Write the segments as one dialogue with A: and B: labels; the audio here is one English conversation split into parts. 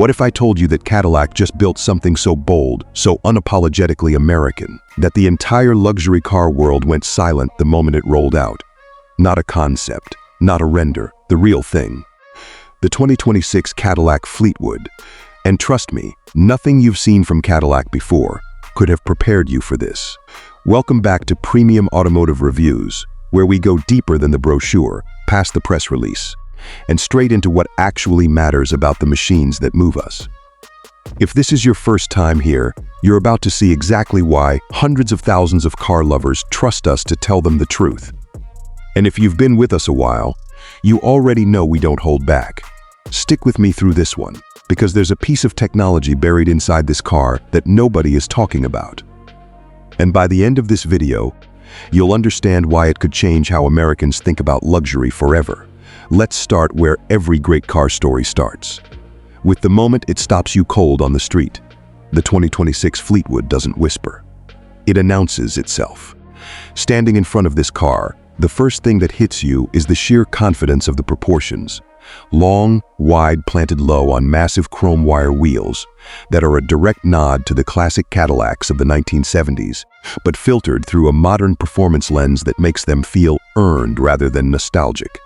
A: What if I told you that Cadillac just built something so bold, so unapologetically American, that the entire luxury car world went silent the moment it rolled out? Not a concept, not a render, the real thing. The 2026 Cadillac Fleetwood. And trust me, nothing you've seen from Cadillac before could have prepared you for this. Welcome back to Premium Automotive Reviews, where we go deeper than the brochure, past the press release, and straight into what actually matters about the machines that move us. If this is your first time here, you're about to see exactly why hundreds of thousands of car lovers trust us to tell them the truth. And if you've been with us a while, you already know we don't hold back. Stick with me through this one, because there's a piece of technology buried inside this car that nobody is talking about. And by the end of this video, you'll understand why it could change how Americans think about luxury forever. Let's start where every great car story starts. With the moment it stops you cold on the street. The 2026 Fleetwood doesn't whisper. It announces itself. Standing in front of this car, the first thing that hits you is the sheer confidence of the proportions. Long, wide, planted low on massive chrome wire wheels that are a direct nod to the classic Cadillacs of the 1970s, but filtered through a modern performance lens that makes them feel earned rather than nostalgic.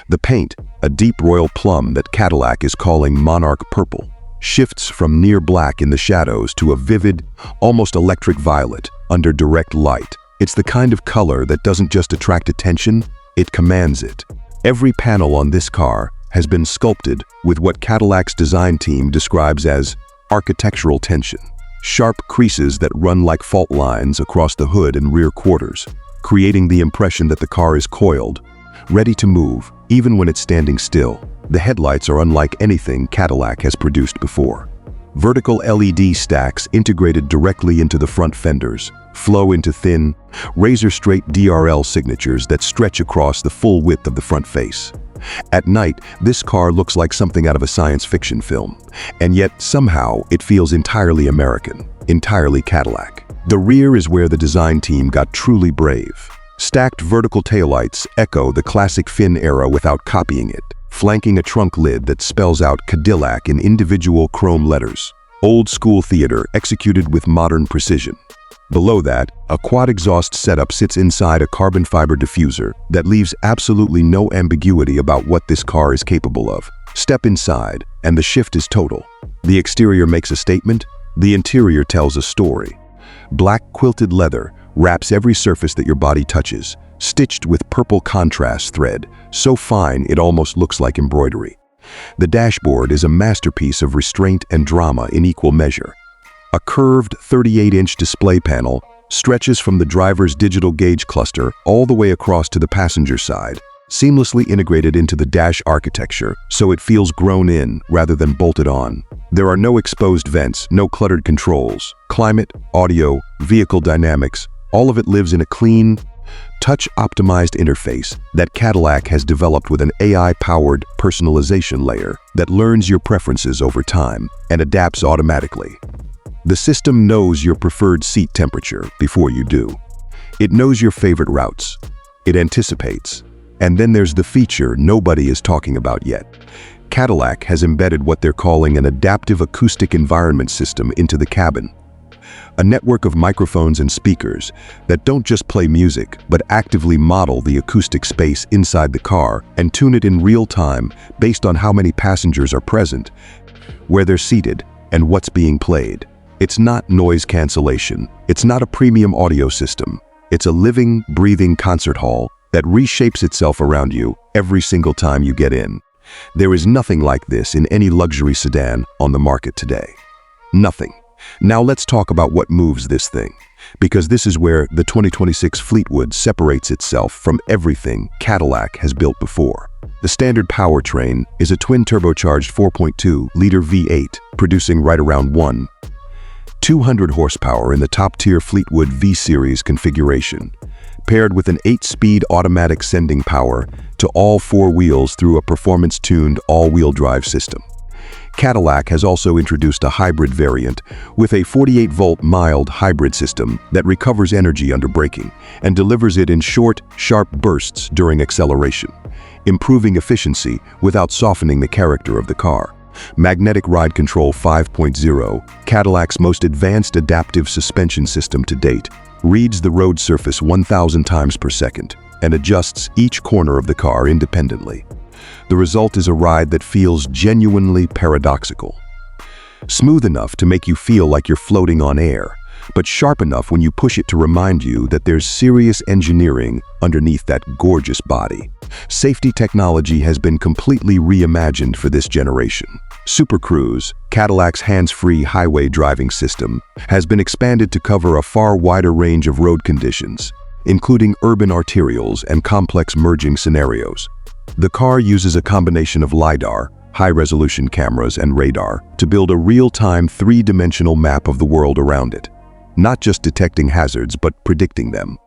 A: The paint, a deep royal plum that Cadillac is calling Monarch Purple, shifts from near black in the shadows to a vivid, almost electric violet under direct light. It's the kind of color that doesn't just attract attention, it commands it. Every panel on this car has been sculpted with what Cadillac's design team describes as architectural tension. Sharp creases that run like fault lines across the hood and rear quarters, creating the impression that the car is coiled, ready to move, even when it's standing still. The headlights are unlike anything Cadillac has produced before. Vertical LED stacks integrated directly into the front fenders flow into thin, razor-straight DRL signatures that stretch across the full width of the front face. At night, this car looks like something out of a science fiction film, and yet somehow it feels entirely American, entirely Cadillac. The rear is where the design team got truly brave. Stacked vertical taillights echo the classic fin era without copying it, flanking a trunk lid that spells out Cadillac in individual chrome letters. Old-school theater executed with modern precision. Below that, a quad exhaust setup sits inside a carbon fiber diffuser that leaves absolutely no ambiguity about what this car is capable of. Step inside, and the shift is total. The exterior makes a statement, the interior tells a story. Black quilted leather wraps every surface that your body touches, stitched with purple contrast thread, so fine it almost looks like embroidery. The dashboard is a masterpiece of restraint and drama in equal measure. A curved 38-inch display panel stretches from the driver's digital gauge cluster all the way across to the passenger side, seamlessly integrated into the dash architecture so it feels grown in rather than bolted on. There are no exposed vents, no cluttered controls. Climate, audio, vehicle dynamics, all of it lives in a clean, touch-optimized interface that Cadillac has developed with an AI-powered personalization layer that learns your preferences over time and adapts automatically. The system knows your preferred seat temperature before you do. It knows your favorite routes. It anticipates. And then there's the feature nobody is talking about yet. Cadillac has embedded what they're calling an Adaptive Acoustic Environment system into the cabin. A network of microphones and speakers that don't just play music, but actively model the acoustic space inside the car and tune it in real time based on how many passengers are present, where they're seated, and what's being played. It's not noise cancellation. It's not a premium audio system. It's a living, breathing concert hall that reshapes itself around you every single time you get in. There is nothing like this in any luxury sedan on the market today. Nothing. Now let's talk about what moves this thing, because this is where the 2026 Fleetwood separates itself from everything Cadillac has built before. The standard powertrain is a twin-turbocharged 4.2-liter V8, producing right around 200 horsepower in the top-tier Fleetwood V-Series configuration, paired with an 8-speed automatic sending power to all four wheels through a performance-tuned all-wheel drive system. Cadillac has also introduced a hybrid variant with a 48-volt mild hybrid system that recovers energy under braking and delivers it in short, sharp bursts during acceleration, improving efficiency without softening the character of the car. Magnetic Ride Control 5.0, Cadillac's most advanced adaptive suspension system to date, reads the road surface 1,000 times per second and adjusts each corner of the car independently. The result is a ride that feels genuinely paradoxical. Smooth enough to make you feel like you're floating on air, but sharp enough when you push it to remind you that there's serious engineering underneath that gorgeous body. Safety technology has been completely reimagined for this generation. Super Cruise, Cadillac's hands-free highway driving system, has been expanded to cover a far wider range of road conditions, including urban arterials and complex merging scenarios. The car uses a combination of LiDAR, high-resolution cameras, and radar to build a real-time three-dimensional map of the world around it, not just detecting hazards but predicting them.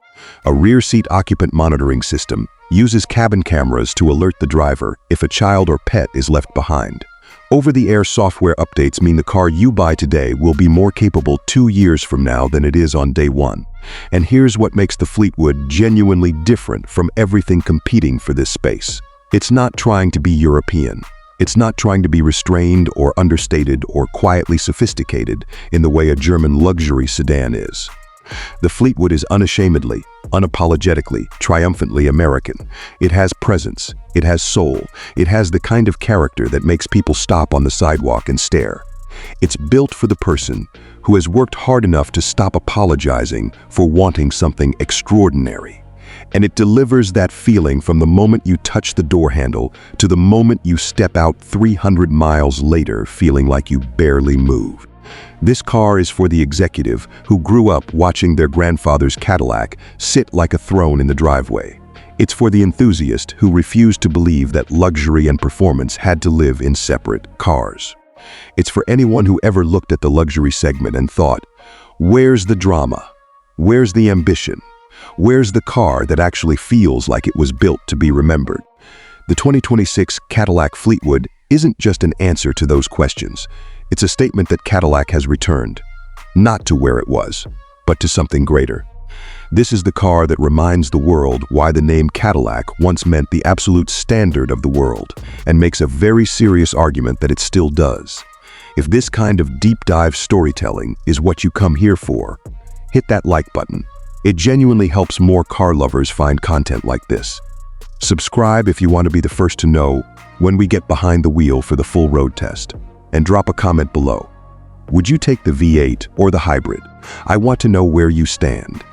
A: A rear seat occupant monitoring system uses cabin cameras to alert the driver if a child or pet is left behind. Over-the-air software updates mean the car you buy today will be more capable 2 years from now than it is on day one. And here's what makes the Fleetwood genuinely different from everything competing for this space. It's not trying to be European. It's not trying to be restrained or understated or quietly sophisticated in the way a German luxury sedan is. The Fleetwood is unashamedly, unapologetically, triumphantly American. It has presence, it has soul, it has the kind of character that makes people stop on the sidewalk and stare. It's built for the person who has worked hard enough to stop apologizing for wanting something extraordinary. And it delivers that feeling from the moment you touch the door handle to the moment you step out 300 miles later feeling like you barely moved. This car is for the executive who grew up watching their grandfather's Cadillac sit like a throne in the driveway. It's for the enthusiast who refused to believe that luxury and performance had to live in separate cars. It's for anyone who ever looked at the luxury segment and thought, where's the drama? Where's the ambition? Where's the car that actually feels like it was built to be remembered? The 2026 Cadillac Fleetwood isn't just an answer to those questions. It's a statement that Cadillac has returned, not to where it was, but to something greater. This is the car that reminds the world why the name Cadillac once meant the absolute standard of the world, and makes a very serious argument that it still does. If this kind of deep dive storytelling is what you come here for, hit that like button. It genuinely helps more car lovers find content like this. Subscribe if you want to be the first to know when we get behind the wheel for the full road test. And drop a comment below. Would you take the V8 or the hybrid? I want to know where you stand.